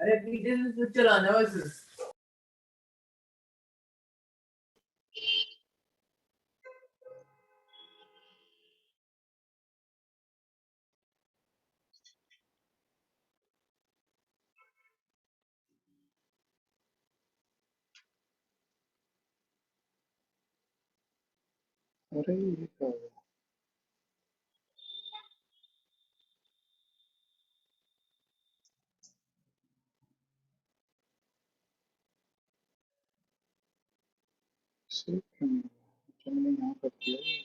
अरे पीछे से स्विच चलाना है बस। अरे ये क्या हुआ? सेव क्यों नहीं हुआ? अच्छा मैंने यहाँ कर दिया ये।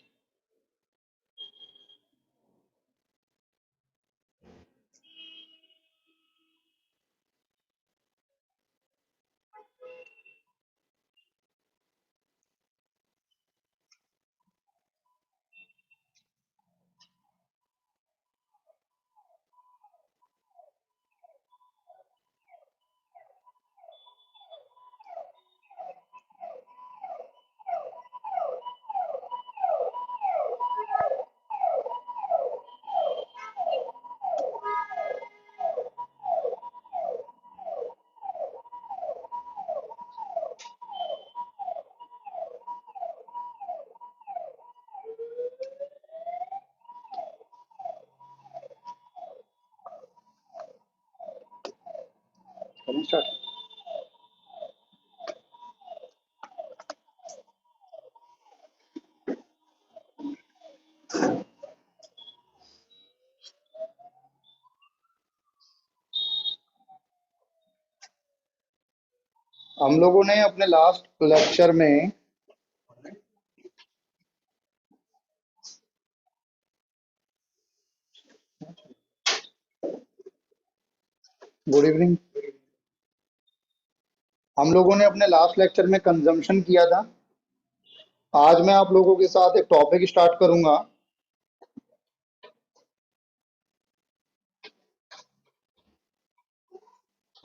करें स्टार्ट। हम लोगों ने अपने लास्ट लेक्चर में गुड इवनिंग। हम लोगों ने अपने लास्ट लेक्चर में कंजम्पशन किया था। आज मैं आप लोगों के साथ एक टॉपिक स्टार्ट करूंगा।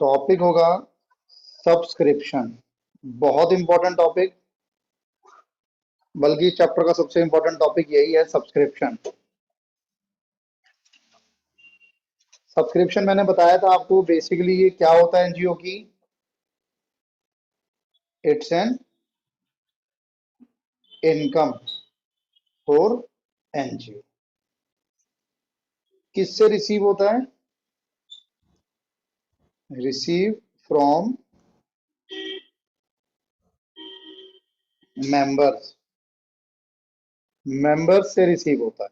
टॉपिक होगा सब्सक्रिप्शन। बहुत इंपॉर्टेंट टॉपिक, बल्कि चैप्टर का सबसे इंपॉर्टेंट टॉपिक यही है, सब्सक्रिप्शन। सब्सक्रिप्शन मैंने बताया था आपको, बेसिकली ये क्या होता है एनजीओ की। It's an income for NGO. किससे रिसीव होता है? Receive from members. मेंबर्स से रिसीव होता है।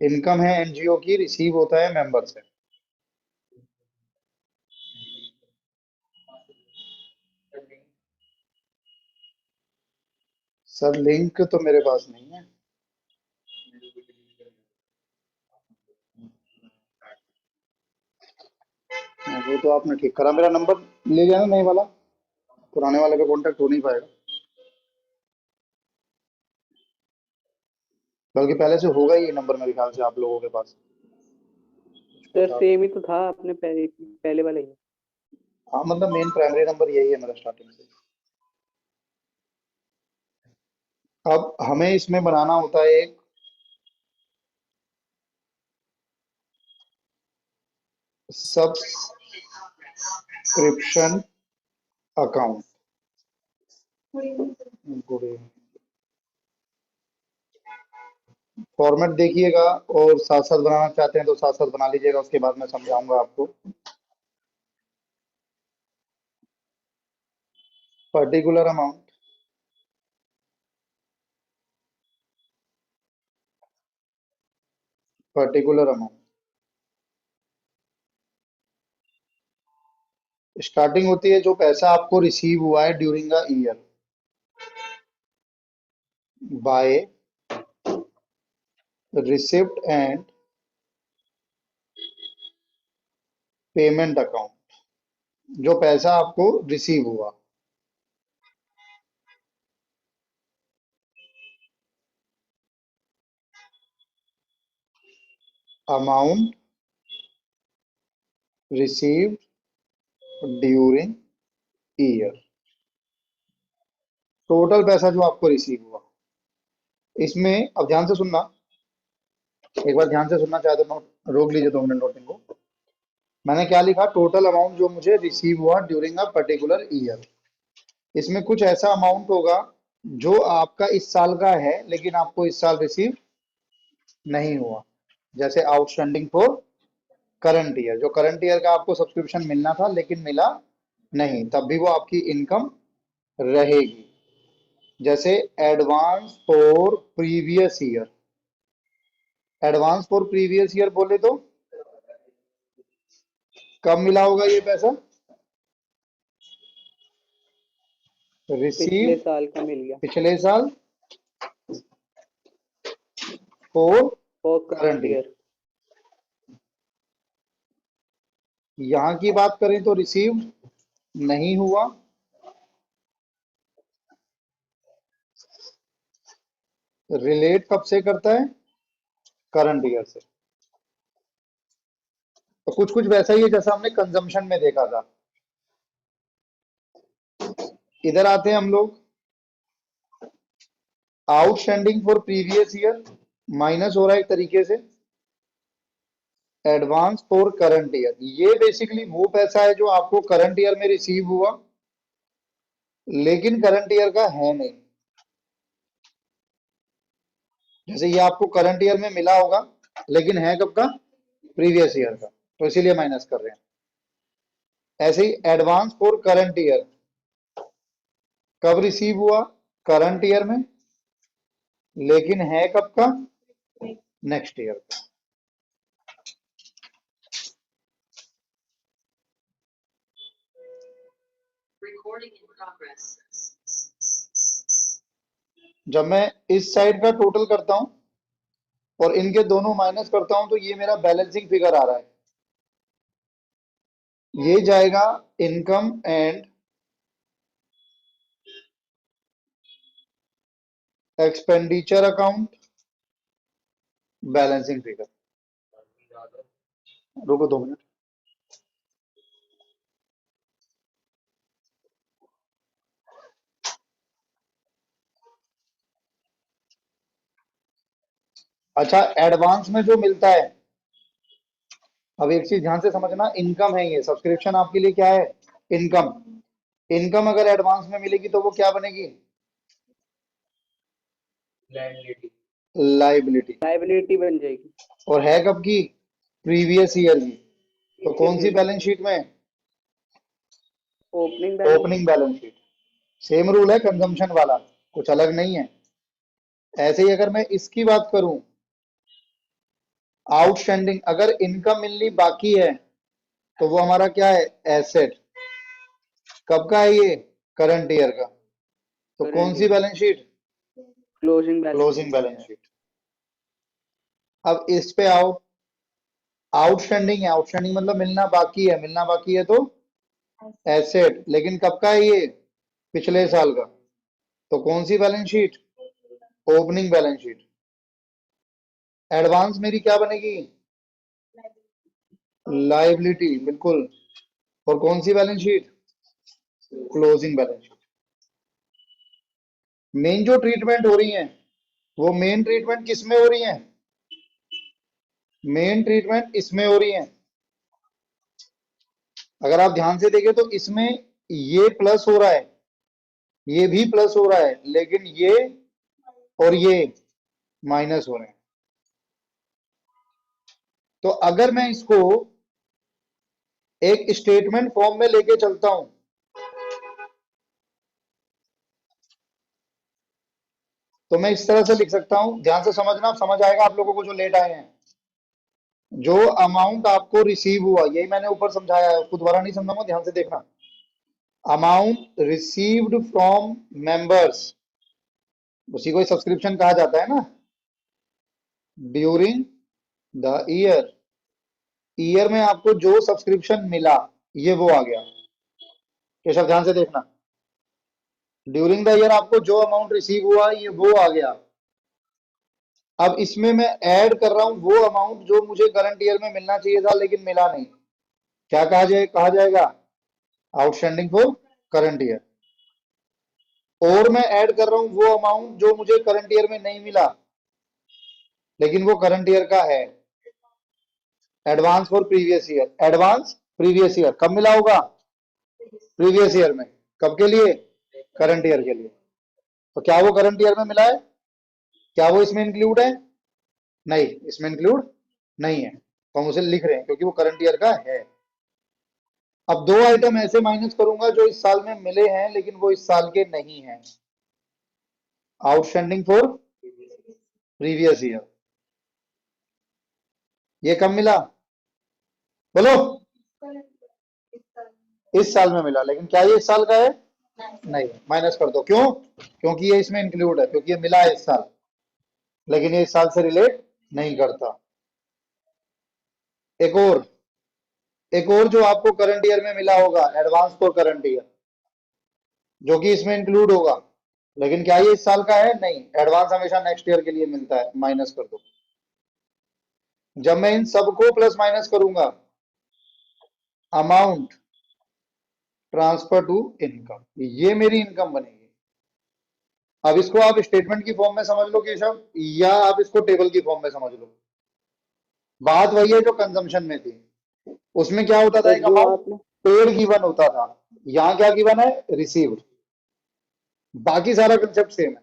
इनकम है एनजीओ की, रिसीव होता है मेंबर से। सर लिंक तो मेरे पास नहीं है। वो तो आपने ठीक करा, मेरा नंबर ले जाना नए वाला, पुराने वाले पे कांटेक्ट हो नहीं पाएगा। बल्कि पहले से होगा ही ये नंबर मेरे ख्याल से आप लोगों के पास। सर सेम ही तो था अपने पहले वाले ही। हाँ मतलब मेन प्राइमरी नंबर यही है मेरा स्टार्टिंग से। अब हमें इसमें बनाना होता है एक सब्सक्रिप्शन अकाउंट। फॉर्मेट देखिएगा, और साथ साथ बनाना चाहते हैं तो साथ साथ बना लीजिएगा, उसके बाद मैं समझाऊंगा आपको। Particular amount, particular amount starting होती है जो पैसा आपको रिसीव हुआ है during the year by receipt and payment account. जो पैसा आपको रिसीव हुआ, amount received during year, total पैसा जो आपको रिसीव हुआ। इसमें अब ध्यान से सुनना, एक बार ध्यान से सुनना चाहे तो नोट रोक लीजिए 2 मिनट नोटिंग को। मैंने क्या लिखा, टोटल अमाउंट जो मुझे रिसीव हुआ ड्यूरिंग अ पर्टिकुलर ईयर। इसमें कुछ ऐसा अमाउंट होगा जो आपका इस साल का है लेकिन आपको इस साल रिसीव नहीं हुआ, जैसे आउटस्टैंडिंग फॉर करंट ईयर, जो करंट ईयर का आपको सब्सक्रिप्शन मिलना था लेकिन मिला नहीं, तब भी वो आपकी इनकम रहेगी। जैसे advance for previous year, advance for previous year बोले तो कब मिला होगा ये पैसा? पिछले रिसीव साल का मिल गया पिछले साल for for current current year. Year. यहां की बात करें तो रिसीव नहीं हुआ, रिलेट कब से करता है? करंट ईयर से। तो कुछ कुछ वैसा ही है जैसा हमने कंजम्पशन में देखा था। इधर आते हैं हम लोग, outstanding for previous year minus हो रहा है एक तरीके से एडवांस फॉर करंट ईयर। ये बेसिकली वो पैसा है जो आपको करंट ईयर में रिसीव हुआ लेकिन करंट ईयर का है नहीं। जैसे ये आपको करंट ईयर में मिला होगा लेकिन है कब का? प्रीवियस ईयर का, तो इसीलिए माइनस कर रहे हैं। ऐसे ही एडवांस फॉर करंट ईयर कब रिसीव हुआ? करंट ईयर में, लेकिन है कब का? नेक्स्ट ईयर का। जब मैं इस साइड का टोटल करता हूं और इनके दोनों माइनस करता हूं तो ये मेरा बैलेंसिंग फिगर आ रहा है। ये जाएगा income and expenditure account, balancing figure. रुको 2 मिनट। अच्छा, एडवांस में जो मिलता है, अब एक चीज ध्यान से समझना, इनकम है ये, सब्सक्रिप्शन आपके लिए क्या है? इनकम। इनकम अगर एडवांस में मिलेगी तो वो क्या बनेगी? लाइबिलिटी। लाइबिलिटी बन जाएगी। और है कब की? प्रीवियस ईयर की। तो कौन सी Previous बैलेंस शीट में? Opening balance. Opening balance sheet. Same rule है कंजम्पशन वाला, कुछ अलग नहीं है। ऐसे ही अगर मैं इसकी बात करूं, आउटस्टैंडिंग, अगर इनकम मिलनी बाकी है तो वो हमारा क्या है? एसेट। कब का है ये? करंट ईयर का। तो कौन करंट सी year. Balance sheet? Closing balance. Closing balance sheet. अब इस पे आओ, आउटस्टैंडिंग है, आउटस्टैंडिंग मतलब मिलना बाकी है, मिलना बाकी है तो एसेट, लेकिन कब का है ये? पिछले साल का। तो कौन सी balance sheet? Opening balance sheet. Advance मेरी क्या बनेगी? लाइबिलिटी, बिल्कुल। और कौन सी balance sheet? Closing balance sheet. Main जो ट्रीटमेंट हो रही है वो मेन ट्रीटमेंट किस में हो रही है? मेन ट्रीटमेंट इसमें हो रही है। अगर आप ध्यान से देखें तो इसमें ये प्लस हो रहा है, ये भी प्लस हो रहा है, लेकिन ये और ये माइनस हो रहे हैं। तो अगर मैं इसको एक स्टेटमेंट फॉर्म में लेके चलता हूं तो मैं इस तरह से लिख सकता हूं, ध्यान से समझना, समझ आएगा आप लोगों को जो लेट आए हैं। जो अमाउंट आपको रिसीव हुआ, यही मैंने ऊपर समझाया है, उसको दोबारा नहीं समझाऊंगा, ध्यान से देखना। अमाउंट रिसीव्ड फ्रॉम मेंबर्स, उसी को सब्सक्रिप्शन कहा जाता है ना, ड्यूरिंग द ईयर। ईयर में आपको जो सब्सक्रिप्शन मिला ये वो आ गया। केशव ध्यान से देखना, ड्यूरिंग द ईयर आपको जो अमाउंट रिसीव हुआ ये वो आ गया। अब इसमें मैं ऐड कर रहा हूं वो अमाउंट जो मुझे करंट ईयर में मिलना चाहिए था लेकिन मिला नहीं। क्या कहा जाएगा? Outstanding for current year. और मैं ऐड कर रहा हूं वो अमाउंट जो मुझे करंट ईयर में नहीं मिला लेकिन वो करंट ईयर का है। Advance for previous year, advance previous year कब मिला होगा? प्रीवियस ईयर में। कब के लिए? करंट ईयर के लिए। तो क्या वो करंट ईयर में मिला है? क्या वो इसमें इंक्लूड है? नहीं, इसमें इंक्लूड नहीं है, तो हम उसे लिख रहे हैं क्योंकि वो करंट ईयर का है। अब दो आइटम ऐसे माइनस करूंगा जो इस साल में मिले हैं लेकिन वो इस साल के नहीं हैं। आउटस्टैंडिंग फॉर प्रीवियस ईयर, ये कब मिला? बोलो। इस साल में मिला, लेकिन क्या ये इस साल का है? नहीं, माइनस कर दो। क्यों? क्योंकि ये इसमें इंक्लूड है, क्योंकि ये मिला है इस साल, लेकिन ये इस साल से रिलेट नहीं करता। एक और, एक और जो आपको करंट ईयर में मिला होगा, एडवांस फॉर करंट ईयर, जो कि इसमें इंक्लूड होगा, लेकिन क्या ये इस साल का है? नहीं, एडवांस हमेशा नेक्स्ट ईयर के लिए मिलता है, माइनस कर दो। जब मैं इन सबको प्लस माइनस करूंगा, अमाउंट ट्रांसफर टू इनकम, ये मेरी इनकम बनेगी। अब इसको आप स्टेटमेंट की फॉर्म में समझ लो केशव, या आप इसको टेबल की फॉर्म में समझ लो, बात वही है जो कंजम्पशन में थी। उसमें क्या होता था? सर एक जो अमाउंट आपने पेड गिवन होता था, यहाँ क्या गिवन है? रिसीव्ड। बाकी सारा कंसेप्ट सेम है।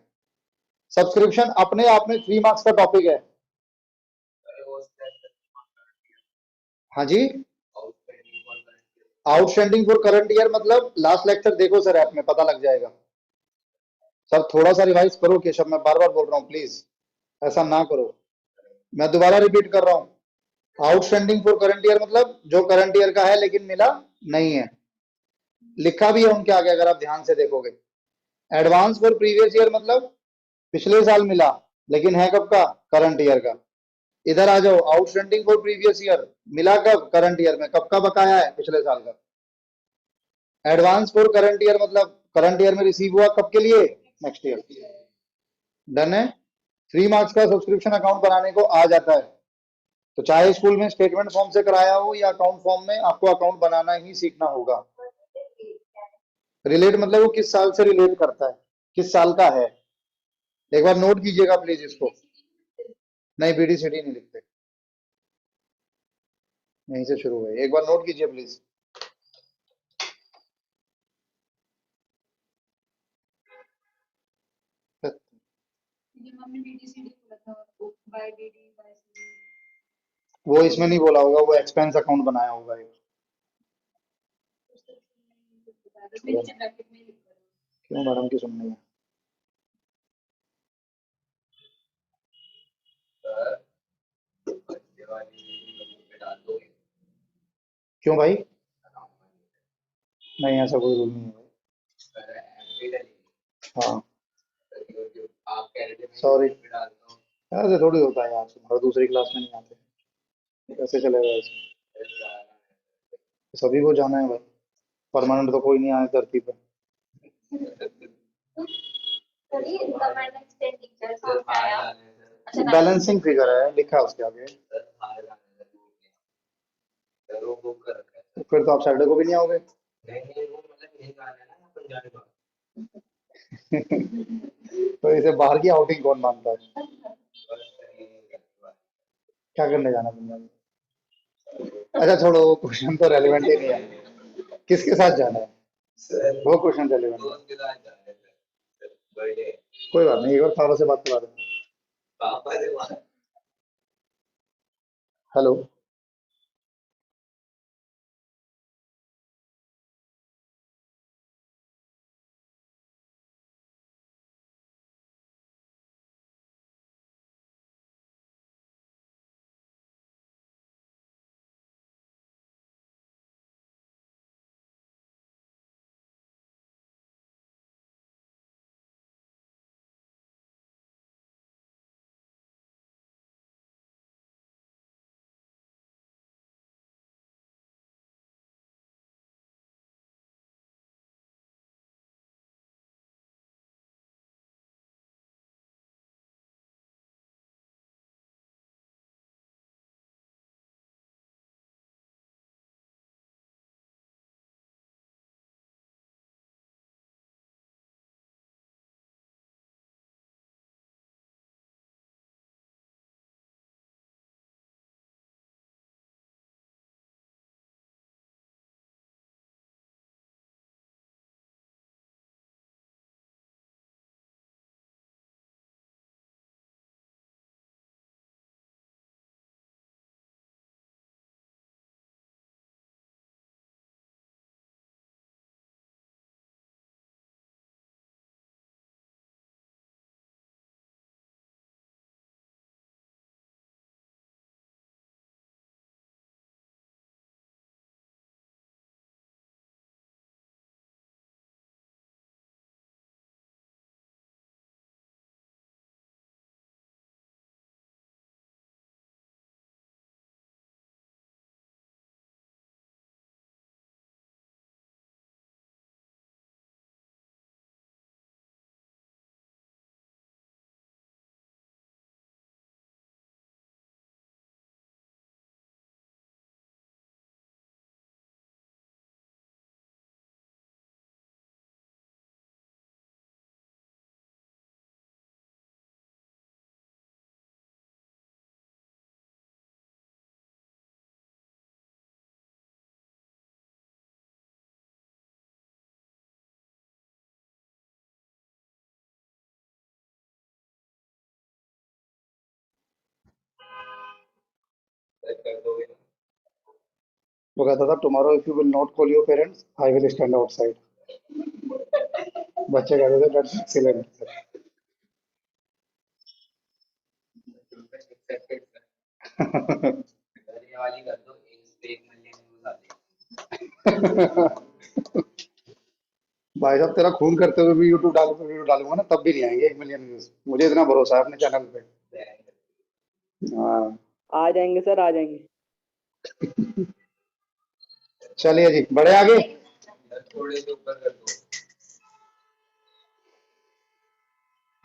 सब्सक्रिप्शन अपने आप में 3 मार्क्स का टॉपिक है। हाँ जी। आउटस्टैंडिंग फॉर करंट ईयर मतलब लास्ट लेक्चर देखो सर, ऐप में पता लग जाएगा। सर थोड़ा सा रिवाइज करो केशव, मैं बार बार बोल रहा हूँ, प्लीज ऐसा ना करो। मैं दोबारा रिपीट कर रहा हूँ, आउटस्टैंडिंग फॉर करंट ईयर मतलब जो करंट ईयर का है लेकिन मिला नहीं है। लिखा भी है उनके आगे अगर आप ध्यान से देखोगे। एडवांस फॉर प्रीवियस ईयर मतलब पिछले साल मिला लेकिन है कब का? करंट ईयर का। इधर आ जाओ, आउटस्टैंडिंग फॉर प्रीवियस ईयर मिला कब? करंट ईयर में। कब का बकाया है? पिछले साल का। एडवांस फॉर करंट ईयर मतलब करंट ईयर में रिसीव हुआ, कब के लिए? Next year. डन है। 3 मार्क्स का सब्सक्रिप्शन अकाउंट बनाने को आ जाता है, तो चाहे स्कूल में स्टेटमेंट फॉर्म से कराया हो या अकाउंट फॉर्म में, आपको अकाउंट बनाना ही सीखना होगा। रिलेट मतलब वो किस साल से रिलेट करता है, किस साल का है। एक बार नोट कीजिएगा प्लीज इसको। नहीं, बीडीसीडी नहीं लिखते, यहीं से शुरू हुए। एक बार नोट कीजिए प्लीज। वो इसमें नहीं बोला होगा, वो एक्सपेंस अकाउंट बनाया होगा एक। क्यों मैडम की सुननी है? क्यों भाई? नहीं, ऐसा कोई रूल नहीं है। हाँ, सॉरी, ऐसे थोड़ी होता है यार, तुम्हारा दूसरी क्लास में नहीं आते, कैसे चलेगा ऐसे? सभी को जाना है भाई, परमानेंट तो कोई नहीं आया धरती पर। बैलेंसिंग फिगर है लिखा है उसके आगे। तो फिर तो आप सैटरडे को भी नहीं आओगे। तो इसे बाहर की आउटिंग कौन मानता है? क्या करने जाना तुमने? अच्छा छोड़ो, वो क्वेश्चन तो रेलिवेंट ही नहीं है। किसके साथ जाना है वो क्वेश्चन रेलिवेंट है। कोई बात नहीं, एक बार फारो से बात करा देना। हेलो। वो कहता था tomorrow if you will not call your parents I will stand outside. बच्चे कहते थे दैट्स एक्सीलेंट। भाई साहब तेरा खून करते हुए भी यूट्यूब वीडियो डालूंगा ना तब भी नहीं आएंगे 1 मिलियन व्यूज, मुझे इतना भरोसा है अपने चैनल पे। हाँ आ जाएंगे सर, आ जाएंगे। चलिए जी बढ़े आगे।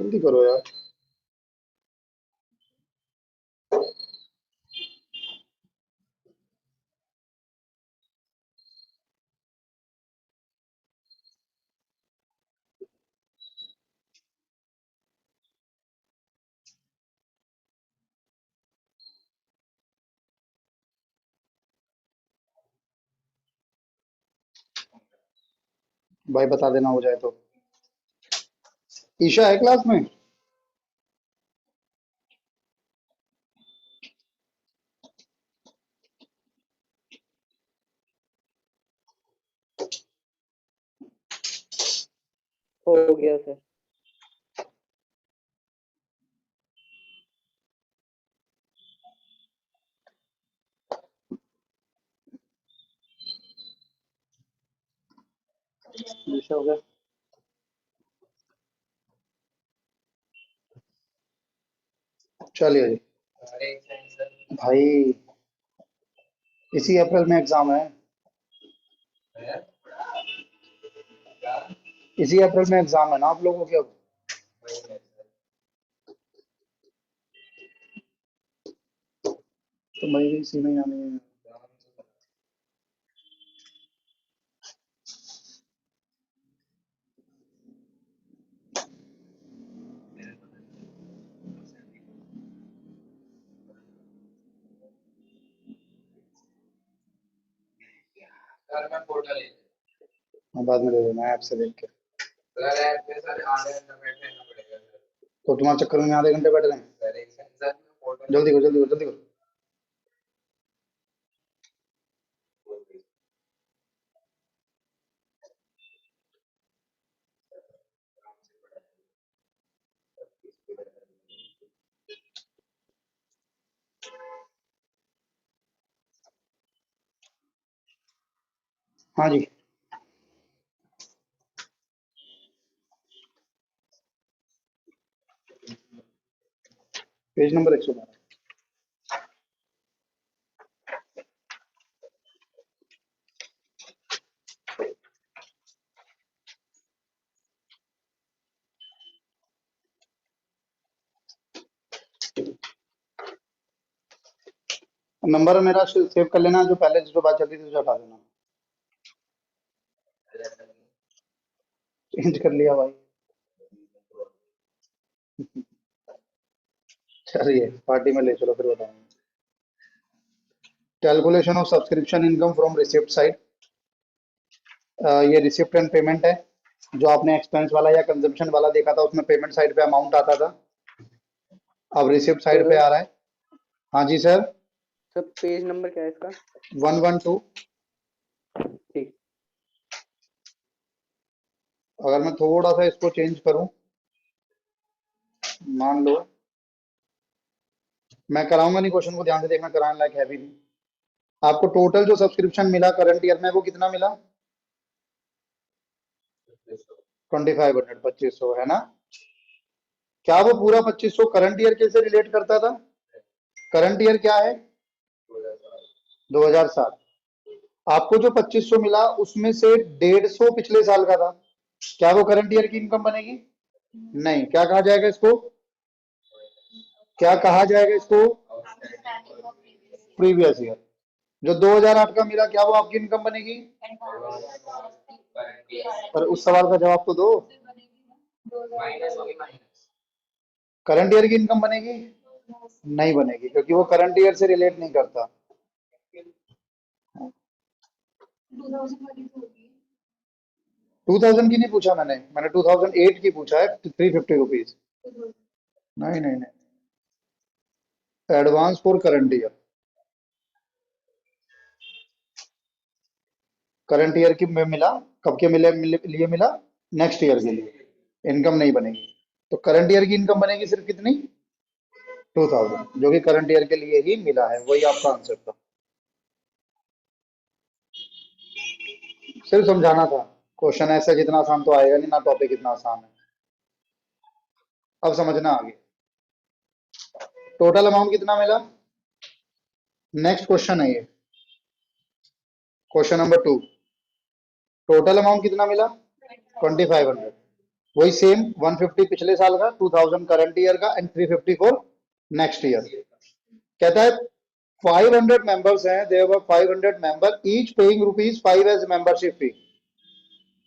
जल्दी करो यार। भाई बता देना हो जाए तो। ईशा है क्लास में? हो गया सर। ईशा हो गया। चलिए जी भाई, इसी अप्रैल में एग्जाम है। इसी अप्रैल में एग्जाम है ना आप लोगों के अब? तो मई भी इसी में आने हैं। हाँ, बाद में दे देना ऐप से देख के। तो तुम्हारे चक्कर में आधे घंटे बैठ गए। जल्दी करो जल्दी करो जल्दी करो। हाँ जी। Page number 112। नंबर मेरा सेव कर लेना, जो पहले जो बात चल रही थी उसे हटा देना। चेंज कर लिया भाई। चलिए पार्टी में ले चलो फिर बताऊंगा। Calculation of subscription income from receipt side. ये रिसिप्ट एंड पेमेंट है। जो आपने एक्सपेंस वाला या कंजम्पशन वाला देखा था उसमें पेमेंट साइड पे अमाउंट आता था, अब रिसिप्ट साइड पे सर आ रहा है। हाँ जी सर। सर पेज नंबर क्या है इसका? 112। ठीक। अगर मैं थोड़ा सा इसको चेंज करूं, मान लो मैं कराऊंगा नहीं, क्वेश्चन को ध्यान से देखना, कराने लायक है भी नहीं। आपको टोटल जो सब्सक्रिप्शन मिला करंट ईयर में वो कितना मिला? 2500, 2500 है ना? क्या वो पूरा 2500 करंट ईयर के से रिलेट करता था? करंट ईयर क्या है? 2007। आपको जो 2500 मिला उसमें से 150 पिछले साल का था, क्या वो करंट ईयर की इनकम बनेगी? नहीं। क्या कहा जाएगा इसको? क्या कहा जाएगा इसको? Previous year. जो 2008 का मिला क्या वो आपकी इनकम बनेगी? पर उस सवाल का जवाब तो दो। करंट ईयर की इनकम बनेगी? नहीं बनेगी, क्योंकि वो करंट ईयर से रिलेट नहीं करता। 2000 की नहीं पूछा मैंने, मैंने 2008 की पूछा है, 350 रुपीज। नहीं नहीं नहीं, advance for current year. Current year की में मिला, कब के लिए मिला, नेक्स्ट ईयर के लिए इनकम नहीं बनेगी। तो करंट ईयर की इनकम बनेगी सिर्फ कितनी, 2000, जो कि करंट ईयर के लिए ही मिला है। वही आपका आंसर था, सिर्फ समझाना था। क्वेश्चन ऐसा जितना आसान तो आएगा नहीं ना, टॉपिक इतना आसान है। अब समझना आगे, टोटल अमाउंट कितना मिला। नेक्स्ट क्वेश्चन है ये, क्वेश्चन नंबर 2। टोटल अमाउंट कितना मिला, 2500। वही सेम, 150 पिछले साल का, 2000 करंट ईयर का एंड 350 फॉर नेक्स्ट ईयर। कहता है 500 मेंबर्स हैं, there were 500 member, each paying ₹5 as membership fee.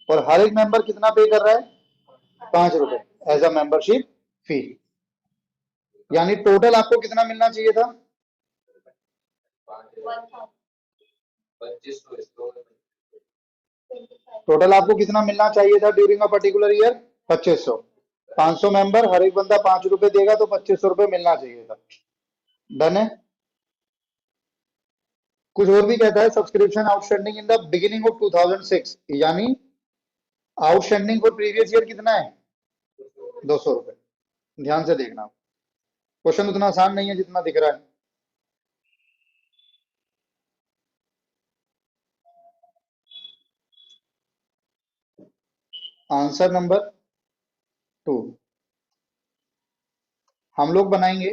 और हर एक मेंबर कितना पे कर रहा है, ₹5 एज अ मेंबरशिप फी। यानी टोटल आपको कितना मिलना चाहिए था, 2500 टोटल आपको कितना मिलना चाहिए था during a particular year, 2500। 500 member, हर एक बंदा ₹5 देगा तो ₹2500 मिलना चाहिए था। डन है। कुछ और भी कहता है, subscription outstanding in the beginning of 2006, यानी आउटस्टैंडिंग फॉर प्रीवियस ईयर कितना है, ₹200। ध्यान से देखना, क्वेश्चन उतना आसान नहीं है जितना दिख रहा है। आंसर नंबर 2 हम लोग बनाएंगे।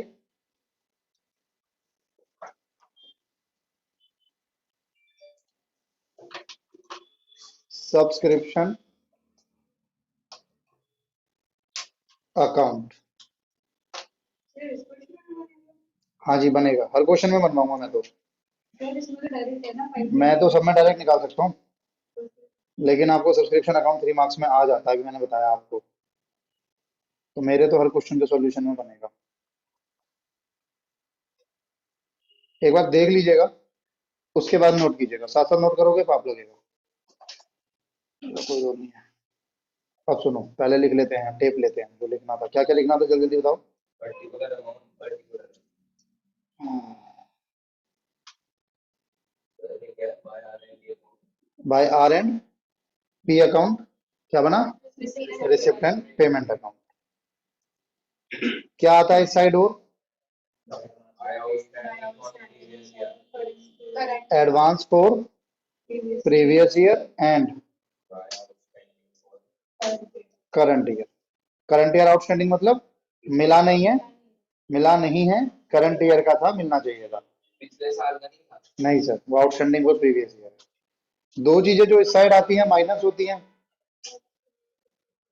सब्सक्रिप्शन अकाउंट, हाँ जी बनेगा, हर क्वेश्चन में बनवाऊंगा मैं तो। मैं तो सब में डायरेक्ट निकाल सकता हूँ, लेकिन आपको सब्सक्रिप्शन अकाउंट 3 मार्क्स में आ जाता है, अभी मैंने बताया आपको। तो मेरे तो हर क्वेश्चन के सॉल्यूशन में बनेगा। एक बार देख लीजिएगा, उसके बाद नोट कीजिएगा, साथ साथ नोट करोगे पाप लगेगा। कोई और नहीं है। अब सुनो, पहले लिख लेते हैं, टेप लेते हैं, जो लिखना था। क्या क्या लिखना था जल्दी जल्दी बताओ। Particular amount, particular by R and P account, क्या बना, रिसिप्ट एंड पेमेंट अकाउंट। क्या आता है इस साइड, और advance for previous year and current year. Current year outstanding मतलब मिला नहीं है, मिला नहीं है, करंट ईयर का था, मिलना चाहिए था। पिछले साल का नहीं था। नहीं सर, वो आउटस्टैंडिंग फॉर प्रीवियस ईयर। दो चीजें जो इस साइड आती हैं माइनस होती हैं,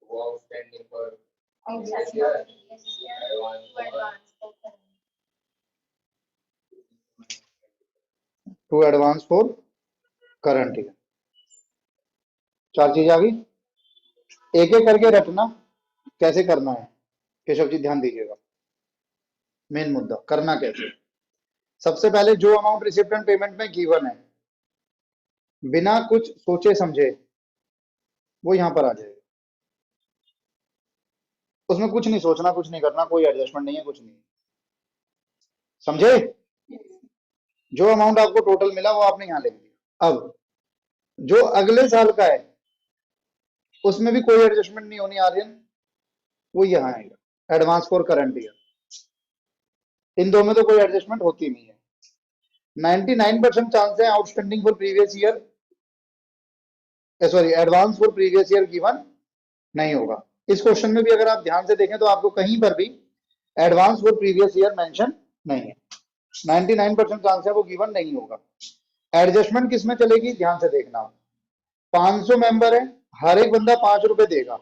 वो आउटस्टैंडिंग पर previous year, to advance for current year. 4 चीज आ गई। एक एक करके रटना, कैसे करना है। केशव जी ध्यान दीजिएगा, मेन मुद्दा करना कैसे। सबसे पहले जो अमाउंट रिसिप्ट एंड पेमेंट में गिवन है, बिना कुछ सोचे समझे वो यहां पर आ जाएगा। उसमें कुछ नहीं सोचना, कुछ नहीं करना, कोई एडजस्टमेंट नहीं है, कुछ नहीं। समझे। जो अमाउंट आपको टोटल मिला वो आपने यहां लिख दिया। अब जो अगले साल का है उसमें भी कोई एडजस्टमेंट नहीं होनी आर्यन, वो यहां आएगा, एडवांस फॉर करंट ईयर। इन दो में तो कोई एडजस्टमेंट होती नहीं है। 99% चांस है outstanding for previous year, sorry advance for previous year given नहीं होगा। इस क्वेश्चन में भी अगर आप ध्यान से देखें तो आपको कहीं पर भी advance for previous year mention नहीं है। 99% चांस है वो गिवन नहीं होगा। एडजस्टमेंट किस में चलेगी, ध्यान से देखना। 500 मेंबर है, हर एक बंदा ₹5 देगा,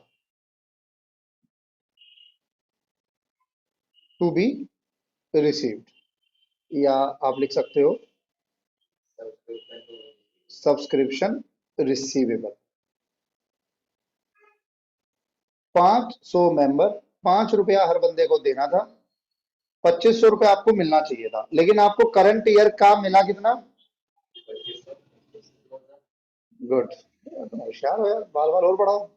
टू बी रिसीव्ड, या आप लिख सकते हो सब्सक्रिप्शन रिसीवेबल। 500 मेंबर, ₹5 हर बंदे को देना था, ₹2500 आपको मिलना चाहिए था, लेकिन आपको करंट ईयर का मिला कितना, गुड। तुम होशियार हो यार, बाल बाल और बढ़ाओ,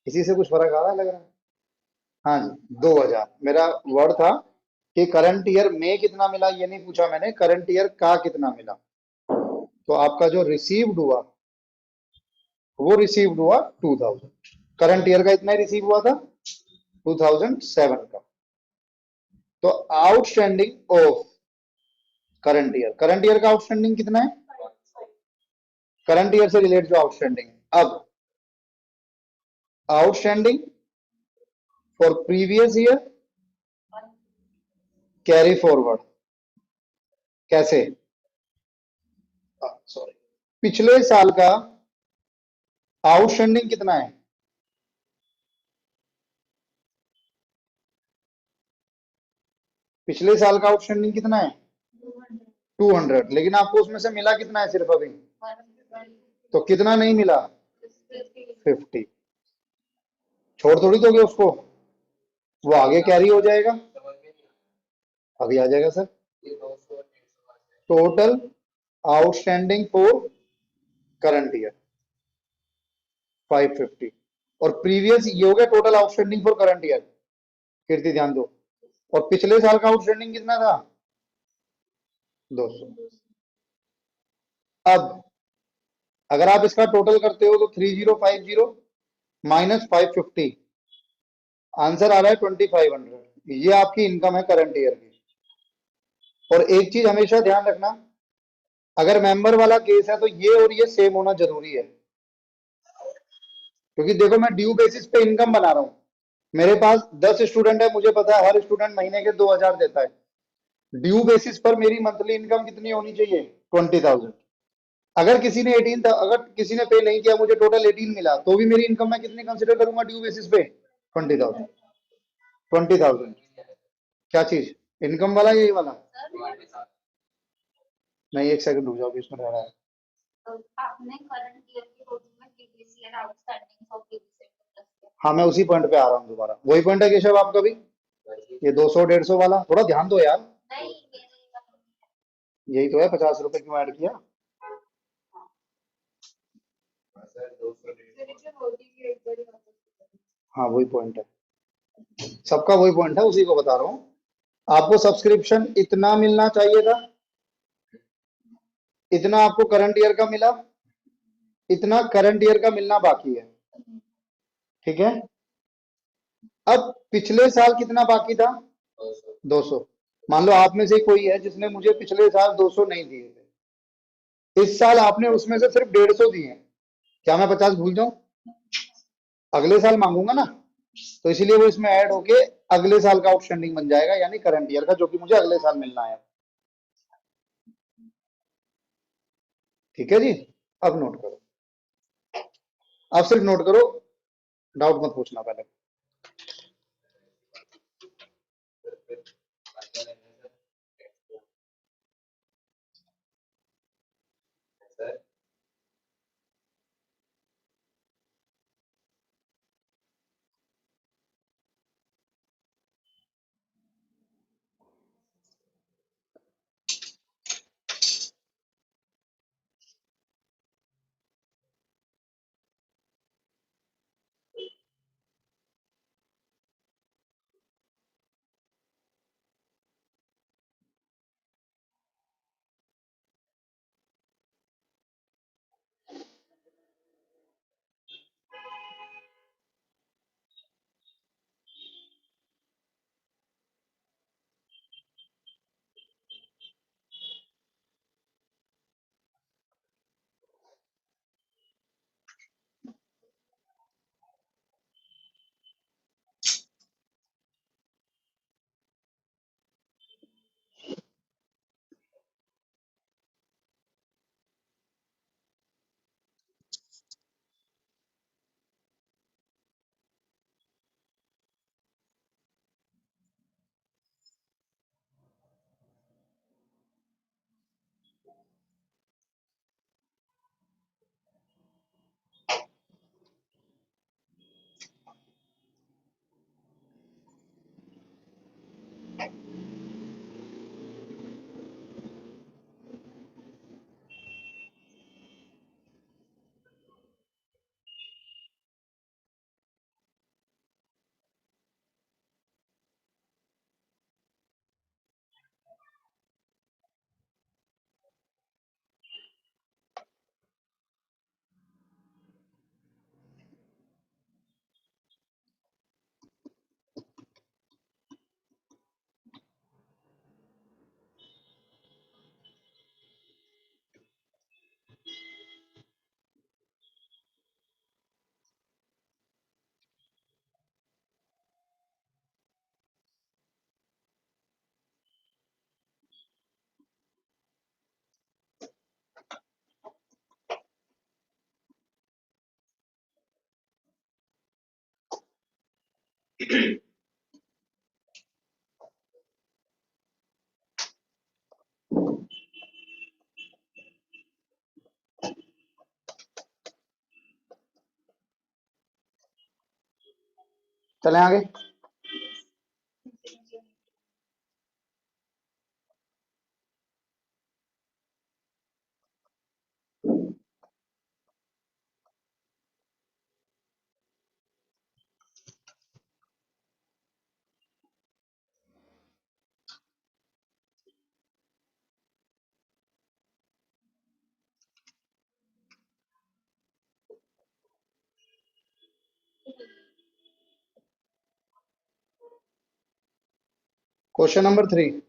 इसी से कुछ फर्क आ रहा है लग रहा है। हाँ जी 2000 मेरा वर्ड था कि करंट ईयर में कितना मिला ये नहीं पूछा मैंने, करंट ईयर का कितना मिला। तो आपका जो रिसीव्ड हुआ वो रिसीव्ड हुआ 2000। करंट ईयर का इतना ही रिसीव हुआ था 2007 का। तो आउटस्टैंडिंग ऑफ करंट ईयर का आउटस्टैंडिंग कितना है? करंट ईयर से रिलेट जो आउटस्टैंडिंग है। अब outstanding for previous year carry forward. कैसे? सॉरी, पिछले साल का आउटस्टैंडिंग कितना है? पिछले साल का आउटस्टैंडिंग कितना है? 200। लेकिन आपको उसमें से मिला कितना है सिर्फ अभी? तो कितना नहीं मिला? 50। छोड़ थोड़ी दोगे उसको, वो आगे कैरी हो जाएगा। समझ में नहीं अभी आ जाएगा सर। ये 200 150 total outstanding for current year 550। और प्रीवियस ये हो गया total outstanding for current year. Kirti ध्यान दो। और पिछले साल का आउटस्टैंडिंग कितना था? 200। अब अगर आप इसका टोटल करते हो तो 3050 माइनस 550, आंसर आ रहा है 2500। ये आपकी इनकम है करंट ईयर की। और एक चीज हमेशा ध्यान रखना, अगर मेंबर वाला केस है तो ये और ये सेम होना जरूरी है। क्योंकि देखो मैं ड्यू बेसिस पे इनकम बना रहा हूं। मेरे पास 10 स्टूडेंट है, मुझे पता है हर स्टूडेंट महीने के 2000 देता है। ड्यू बेसिस पर मेरी मंथली इनकम कितनी होनी चाहिए? 20,000। अगर किसी ने 18 अगर किसी ने पे नहीं किया, मुझे टोटल 18 मिला, तो भी मेरी इनकम मैं कितनी कंसिडर करूंगा ड्यू बेसिस पे? 20,000। 20,000। क्या चीज? इनकम वाला, यही वाला? तुम्हारे साथ नहीं, एक सेकंड रुक जाओ, अभी इसमें रह रहा है। तो आपने करंट ईयर की टोटल में previous year outstanding of previous year. हाँ, मैं उसी पॉइंट पे आ रहा हूँ दोबारा। वही पॉइंट है केशव आपका भी? ये 200 150 वाला थोड़ा ध्यान दो यार। नहीं मेरे यही तो है, 50 रुपए क्यों ऐड किया? सर 200 हाँ, वही पॉइंट है, सबका वही पॉइंट है, उसी को बता रहा हूँ। आपको सब्सक्रिप्शन इतना मिलना चाहिए था, इतना आपको करंट ईयर का मिला, इतना करंट ईयर का मिलना बाकी है। ठीक है। अब पिछले साल कितना बाकी था? 200 200। मान लो आप में से कोई है जिसने मुझे पिछले साल 200 नहीं दिए थे, इस साल आपने उसमें से सिर्फ 150 दिए हैं। क्या मैं 50 भूल जाऊं? अगले साल मांगूंगा ना, तो इसीलिए वो इसमें ऐड होके अगले साल का आउटस्टैंडिंग बन जाएगा, यानी करंट ईयर का, जो कि मुझे अगले साल मिलना है। ठीक है जी। अब नोट करो, अब सिर्फ नोट करो, डाउट मत पूछना पहले। सर चलें आगे। Question number 3।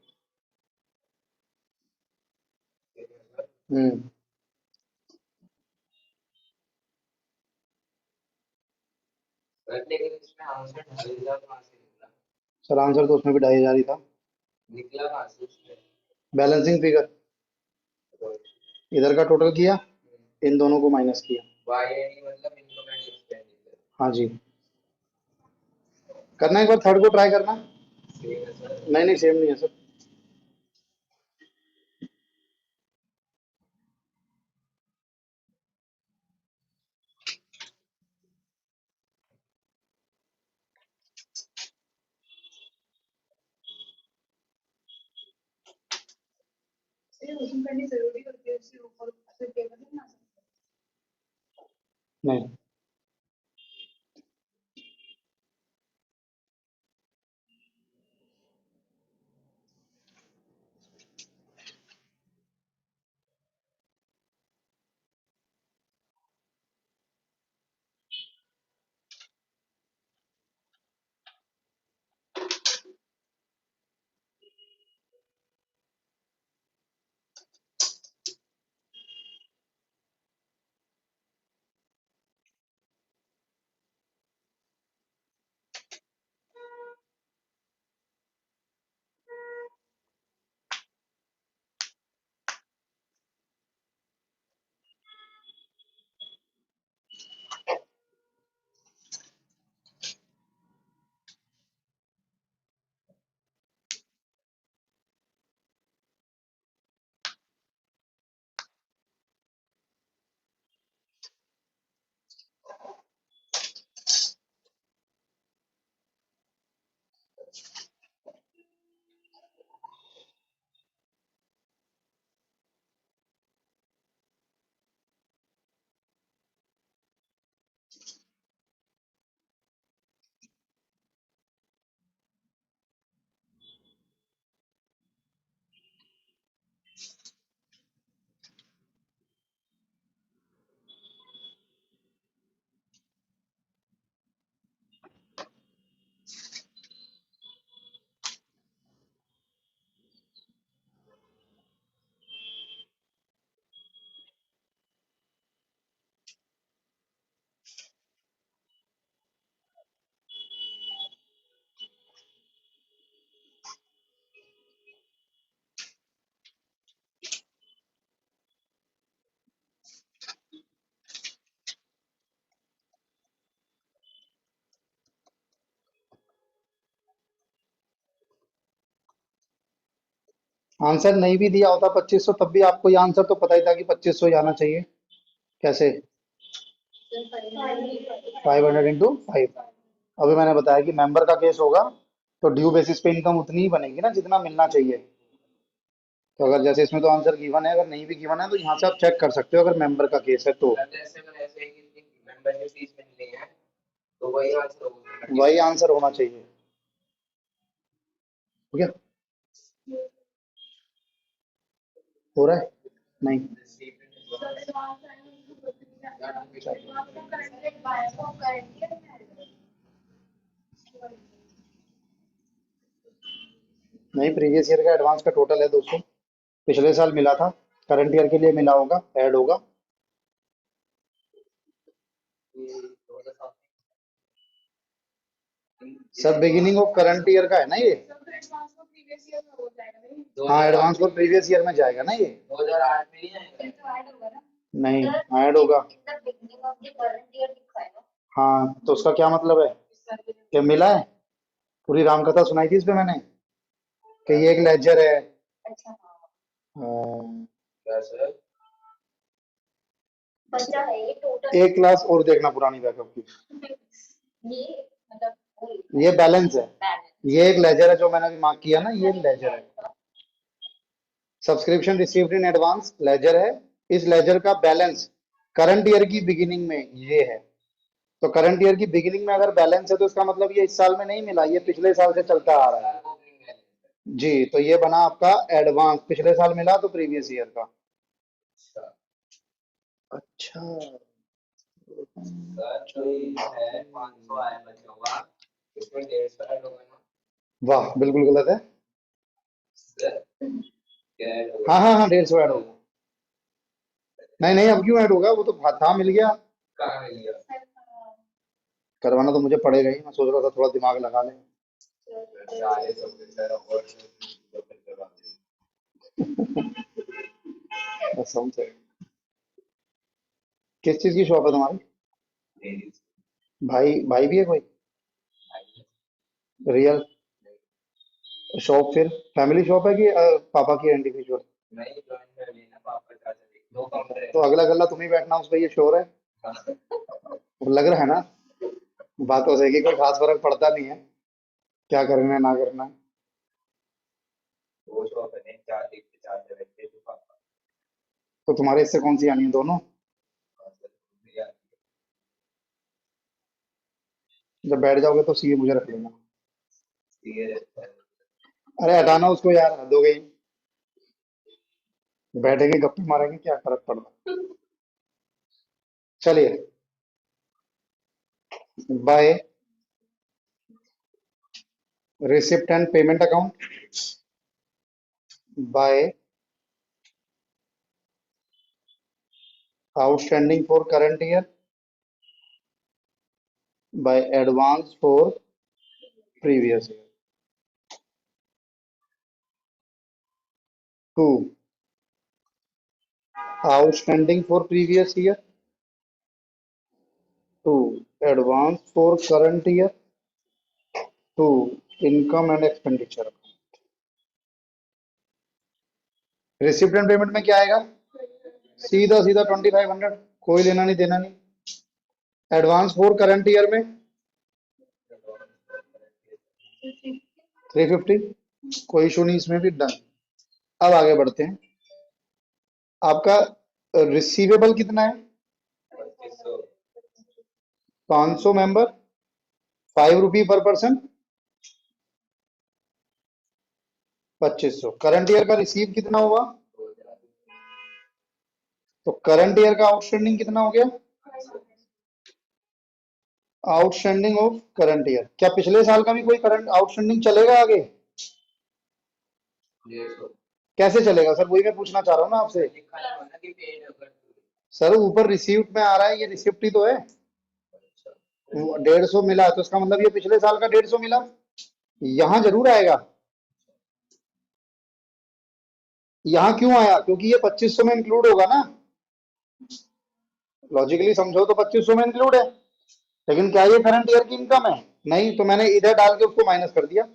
सर लेकिन इसमें आंसर 2,500 कहाँ से निकला? सर आंसर तो उसमें भी 2,500 ही था। निकला कहाँ से उसमें? बैलेंसिंग फिगर तो इधर का टोटल किया, इन दोनों को माइनस किया। वाई मतलब इनकम एंड एक्सपेंडिचर हाँ जी, करना एक बार थर्ड को ट्राई करना। सेम है सर। नहीं नहीं, सेम नहीं है सर। उसमें करनी जरूरी होती है, उसके ऊपर फिर टेबल नहीं बना सकते। नहीं, आंसर नहीं भी दिया होता 2500, तब भी आपको ये आंसर तो पता ही था कि 2500 ही आना चाहिए। कैसे? 500 इंटू 5। अभी मैंने बताया कि मेंबर का केस होगा तो ड्यू बेसिस पे इनकम उतनी ही बनेगी ना जितना मिलना चाहिए। तो अगर जैसे इसमें तो आंसर गिवन है, अगर नहीं भी गिवन है तो यहाँ से आप चेक कर सकते हो अगर मेंबर का केस है तो। सर जैसे मैंने ऐसे कि मेंबरशिप फीस मिलनी है तो वही आंसर होगा। वही आंसर होना चाहिए। ठीक है, हो रहा है? नहीं, नहीं, प्रीवियस ईयर का एडवांस का टोटल है 200। पिछले साल मिला था, करंट ईयर के लिए मिला होगा, ऐड होगा। सब बिगिनिंग ऑफ करंट ईयर का है ना ये। हाँ, एडवांस फॉर प्रीवियस ईयर में जाएगा ना ये। 2008 में नहीं आएगा? नहीं, ऐड होगा। In the beginning of the current year दिखा है ना। हाँ, तो उसका क्या मतलब है कि मिला है? पूरी रामकथा सुनाई थी इस पे मैंने कि ये एक लेजर है। अच्छा हाँ अ, क्या सर? बच्चा है ये टोटल एक क्लास और देखना पुरानी बैकअप की। ये मतलब ये बैलेंस है, बैलेंस ये एक लेजर है जो मैंने अभी मार्क किया ना, ये लेजर है। Subscription received in advance ledger है। इस लेजर का बैलेंस करंट ईयर की बिगिनिंग में ये है। तो करंट ईयर की बिगिनिंग में अगर बैलेंस है तो इसका मतलब ये इस साल में नहीं मिला, ये पिछले साल से चलता आ रहा है। जी, तो ये बना आपका एडवांस, पिछले साल मिला तो प्रीवियस ईयर का। अच्छा, सर तो ये है 500 आया बचा हुआ, इसमें 150 ऐड होगा ना वाह बिल्कुल गलत है। सर? क्या ऐड होगा? हाँ हाँ हाँ, 150 ऐड होगा। नहीं नहीं, अब क्यों ऐड होगा, वो तो था मिल गया। कहाँ मिल गया? करवाना तो मुझे पड़ेगा ही, मैं सोच रहा था थोड़ा दिमाग लगा ले। 40 सर और तो फिर करवा देंगे। कसम से। किस चीज की शॉप है तुम्हारी? मेरी भाई भाई भी है कोई? Real shop? फिर फैमिली शॉप है कि पापा की इंडिविजुअल? नहीं जॉइन कर लेना, पापा चाचा देख दो काउंटर है। तो अगला गल्ला तुम ही बैठना उस पर, ये श्योर है? लग रहा है ना, बातों से कि कोई खास फर्क पड़ता नहीं है क्या करना है ना करना है। वो शॉप है चार एक पे चार्जर रखते तो पापा तो तुम्हारे इससे कौन सी आनी है, दोनों? जब बैठ जाओगे तो सीए मुझे रख लेना। अरे हटाना उसको यार, हद हो गई। बैठेंगे गप्पे मारेंगे, क्या फर्क पड़ता। चलिए, by receipt and payment account, by outstanding for current year, by advance for previous year. 2 outstanding for previous year, 2 advance for current year, 2 income and expenditure। Receipt and payment में क्या आएगा? सीधा सीधा 2500, कोई लेना नहीं देना नहीं। एडवांस फॉर करंट ईयर में 350, कोई इशू नहीं इसमें भी, डन। अब आगे बढ़ते हैं। आपका रिसीवेबल कितना है? 500 मेंबर, 5 रुपी पर पर्सन, 2500। करंट ईयर का रिसीव कितना हुआ? तो करंट ईयर का आउटस्टैंडिंग कितना हो गया? Outstanding of current year. क्या पिछले साल का भी कोई करंट आउटस्टैंडिंग चलेगा आगे? कैसे चलेगा सर, वही मैं पूछना चाह रहा हूँ ना आपसे। सर ऊपर रिसीव्ड में आ रहा है, ये रिसिप्ट ही तो है। 150 मिला तो इसका मतलब ये पिछले साल का 150 मिला, यहां जरूर आएगा। यहां क्यों आया? क्योंकि ये 2500 में इंक्लूड होगा ना। लॉजिकली समझो तो 2500 में इंक्लूड है, लेकिन क्या ये करंट ईयर की इनकम है? नहीं, तो मैंने इधर डाल के उसको माइनस कर दिया।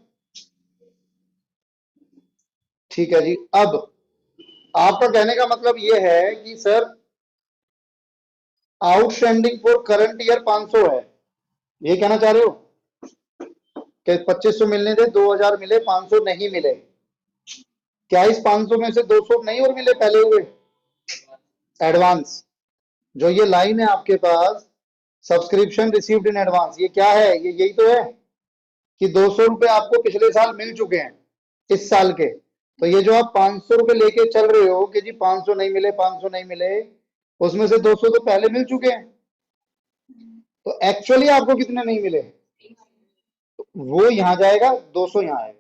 ठीक है जी। अब आपका कहने का मतलब ये है कि sir outstanding for current year 500 है, ये कहना चाह रहे हो कि 2500 मिलने थे, 2000 मिले, 500 नहीं मिले। क्या इस 500 में से 200 नहीं और मिले पहले हुए एडवांस? जो ये लाइन है आपके पास, सब्सक्रिप्शन रिसीव्ड इन एडवांस, ये क्या है? ये यही तो है कि 200 रुपए आपको पिछले साल मिल चुके हैं इस साल के। तो ये जो आप 500 रुपए लेके चल रहे हो कि जी 500 नहीं मिले, 500 नहीं मिले, उसमें से 200 तो पहले मिल चुके हैं। तो एक्चुअली आपको कितने नहीं मिले? तो वो यहां जाएगा, 200 यहां आएगा।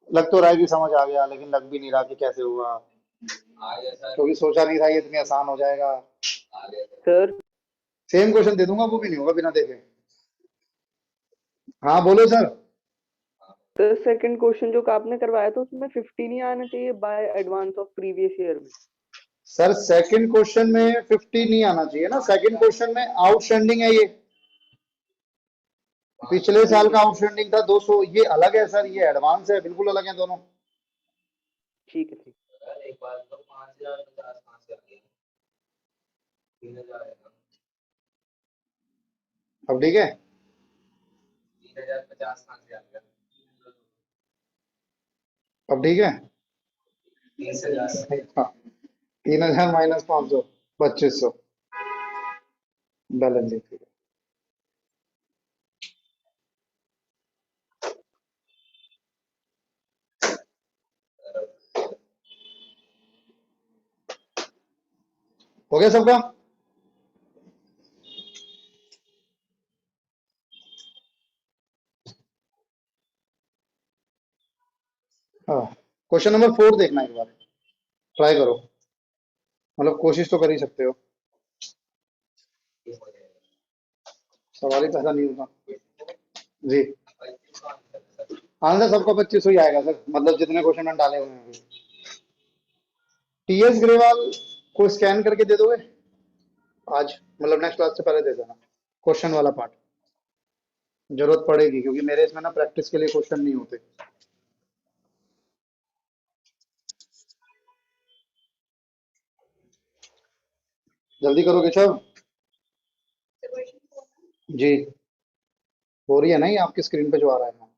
लग तो रहा है कि समझ आ गया, लेकिन लग भी नहीं रहा कि कैसे हुआ, क्योंकि सोचा नहीं था ये इतनी आसान हो जाएगा। सर सेम क्वेश्चन दे दूंगा, वो भी नहीं होगा बिना देखे। हाँ बोलो सर। सर सेकंड क्वेश्चन जो आपने करवाया था उसमें 50 नहीं आना चाहिए by advance of previous year में? सर सेकंड क्वेश्चन में 50 नहीं आना चाहिए ना, सेकंड क्वेश्चन में आउटस्टैंडिंग है ये, पिछले साल का आउटस्टैंडिंग था 200, ये अलग है सर, ये एडवांस है, बिल्कुल अलग है दोनों। ठीक है ठीक। सर एक बार तो 5050 कहाँ से आ गया? 3000 है ना? अब ठीक है। 3050 कहाँ से आ गया? अब ठीक है। 30,000। हाँ, 3000 माइनस 500, 2500 बैलेंस शीट। हो गया सबका? हाँ, क्वेश्चन नंबर 4 देखना एक बार, ट्राई करो, मतलब कोशिश तो कर ही सकते हो, ये हो जाएगा। सवाल ही पैसा नहीं होता जी। 25 का आंसर है सर। आंसर सबका 2500 ही आएगा सर, मतलब जितने क्वेश्चन मैंने डाले हुए हैं अभी। टीएस ग्रेवाल को स्कैन करके दे दोगे आज, मतलब नेक्स्ट क्लास से पहले दे देना क्वेश्चन वाला पार्ट, जरूरत पड़ेगी क्योंकि मेरे इसमें ना प्रैक्टिस के लिए क्वेश्चन नहीं होते। जल्दी करोगे सब? क्वेश्चन 4 जी, हो रही है ना ये आपकी स्क्रीन पे जो आ रहा है।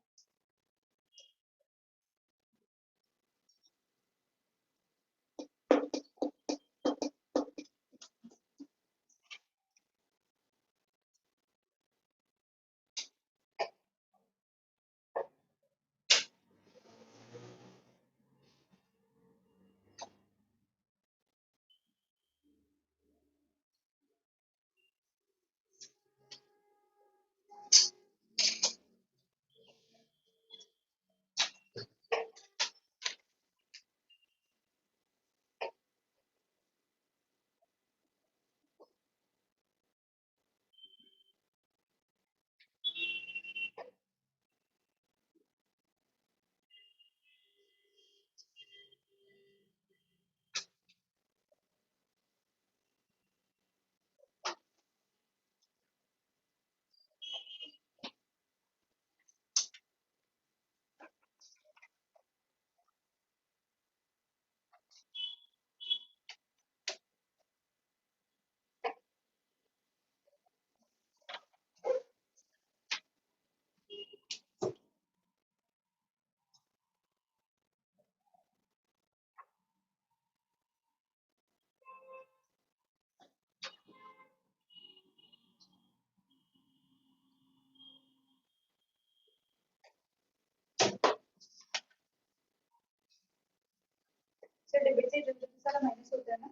सर डेबिट से जो सारा माइनस होता है ना,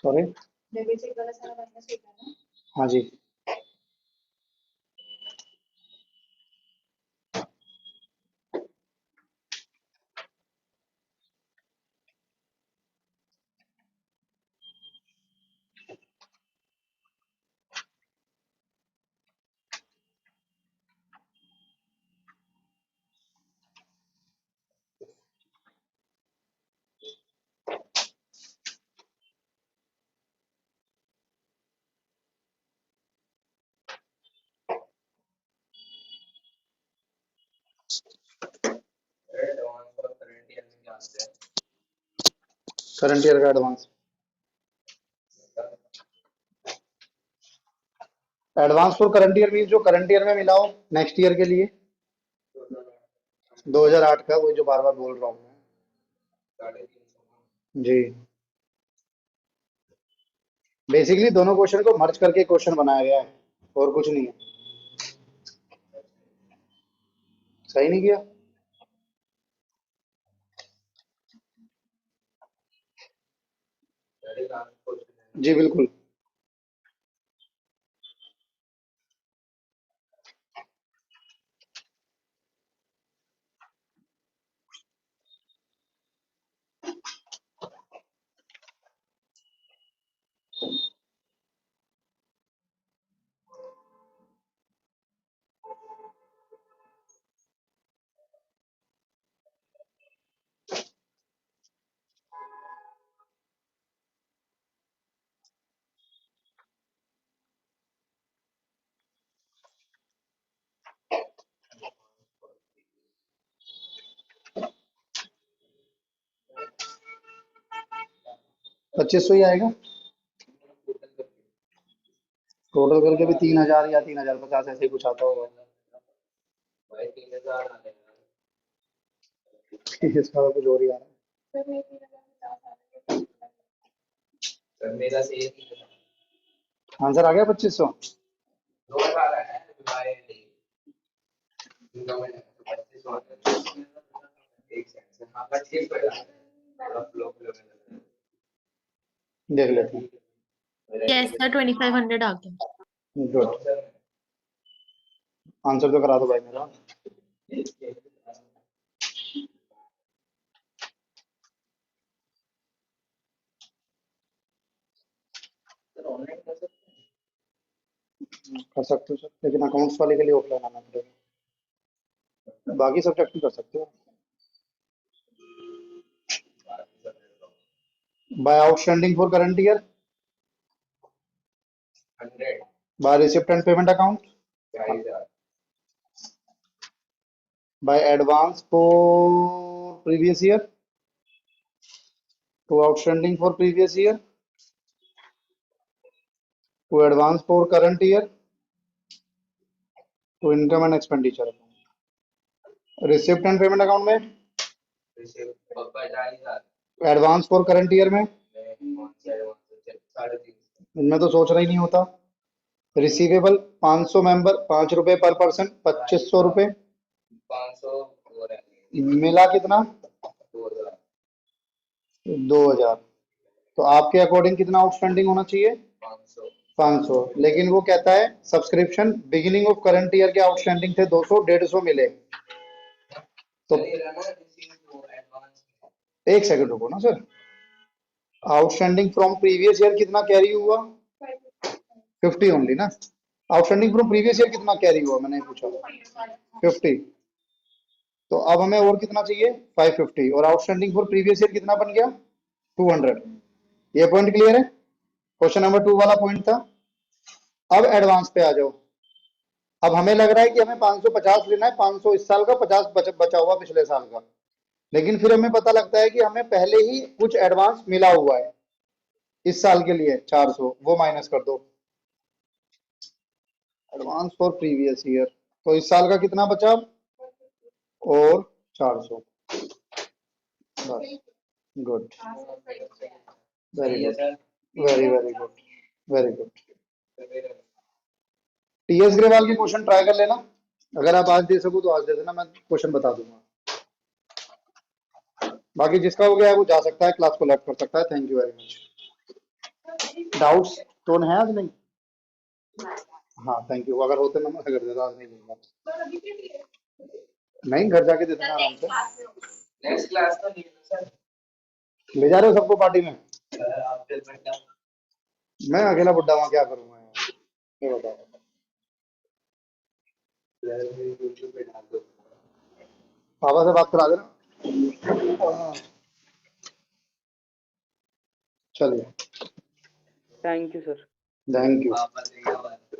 सॉरी। डेबिट से वाला सारा माइनस होता है ना। हाँ जी, एडवांस और करंट ईयर में क्या अंतर है? करंट ईयर का advance, advance for current year mean जो करंट ईयर में मिला हो नेक्स्ट ईयर के लिए, 2008 का, वही जो बार बार बोल रहा हूँ मैं। 350। जी, बेसिकली दोनों क्वेश्चन को मर्ज करके क्वेश्चन बनाया गया है और कुछ नहीं है। सही नहीं किया? पहले का क्वेश्चन है। जी बिल्कुल। 2500 ही आएगा। टोटल करके भी 3000 या 3050 ऐसे ही कुछ आता होगा। भाई 3000 आ जाएगा। इसका कुछ और ही आ रहा है। सर मैं 3050 आ रहा है। सर मेरा से ये 3000 आंसर आ गया 2500। 2000 है भाई। इनका मैंने 2500 आ गया। एक सेकंड से हाँ 2500 है। आप लोग देख लेते हैं। Yes, sir, 2500 आ गया। गुड, आंसर तो करा दो भाई मेरा। ऑनलाइन कर सकते कर सकते हो सर, लेकिन अकाउंट्स वाले के लिए ऑफलाइन आना पड़ेगा। बाकी सब्जेक्ट कर सकते हो। By outstanding for current year, 100 by receipt and payment account, 4000 by advance for previous year, to outstanding for previous year, to advance for current year, to income and expenditure account. Receipt and payment account में receive 40000 advance for current year में, में 350 इनमें तो सोच रहा ही नहीं होता। Receivable 500 member, 5 रुपए पर पर्सन, 2500 रुपए, 500 और है मिला कितना 2000 2000। तो आपके अकॉर्डिंग कितना आउटस्टैंडिंग होना चाहिए 500 500, लेकिन वो कहता है subscription beginning of current year के आउटस्टैंडिंग थे 200, 150 मिले। तो चलिएगा ना रिसीव को एडवांस एक सेकंड रुको ना sir, outstanding from previous year कितना कैरी हुआ 50 ओनली ना। आउटस्टैंडिंग फ्रॉम प्रीवियस ईयर कितना कैरी हुआ मैंने पूछा 50। तो अब हमें और कितना चाहिए 550, और आउटस्टैंडिंग फॉर प्रीवियस ईयर कितना बन गया 200। ये पॉइंट क्लियर है। क्वेश्चन नंबर 2 वाला पॉइंट था। अब एडवांस पे आ जाओ। अब हमें लग रहा है कि हमें 550 लेना है, 500 इस साल का, 50 बचा हुआ पिछले साल का, लेकिन फिर हमें पता लगता है कि हमें पहले ही कुछ एडवांस मिला हुआ है इस साल के लिए 400, वो माइनस कर दो। एडवांस फॉर प्रीवियस ईयर, तो इस साल का कितना बचा और 400। बस, good, very good, very very good, very good. TS Grewal के क्वेश्चन ट्राई कर लेना, अगर आप आज दे सको तो आज दे देना, मैं क्वेश्चन बता दूंगा। बाकी जिसका हो गया है वो जा सकता है, क्लास को लेफ्ट कर सकता है। Thank you very much. Doubts तो है आज नहीं? हाँ थैंक यू, अगर होते ना मैं कर देता, आज नहीं दूंगा। सर अभी के लिए नहीं, घर जाके दे देना आराम से। नेक्स्ट क्लास का नहीं है सर। ले जा रहे हो सबको पार्टी में? सर आप फिर बेटा मैं अकेला बुड्ढा वहां क्या करूंगा यार, ये बताओ। यूट्यूब पे डाल दो। पापा से बात करा देना। हाँ, चलिए, thank you sir. Thank you. पापा से क्या बात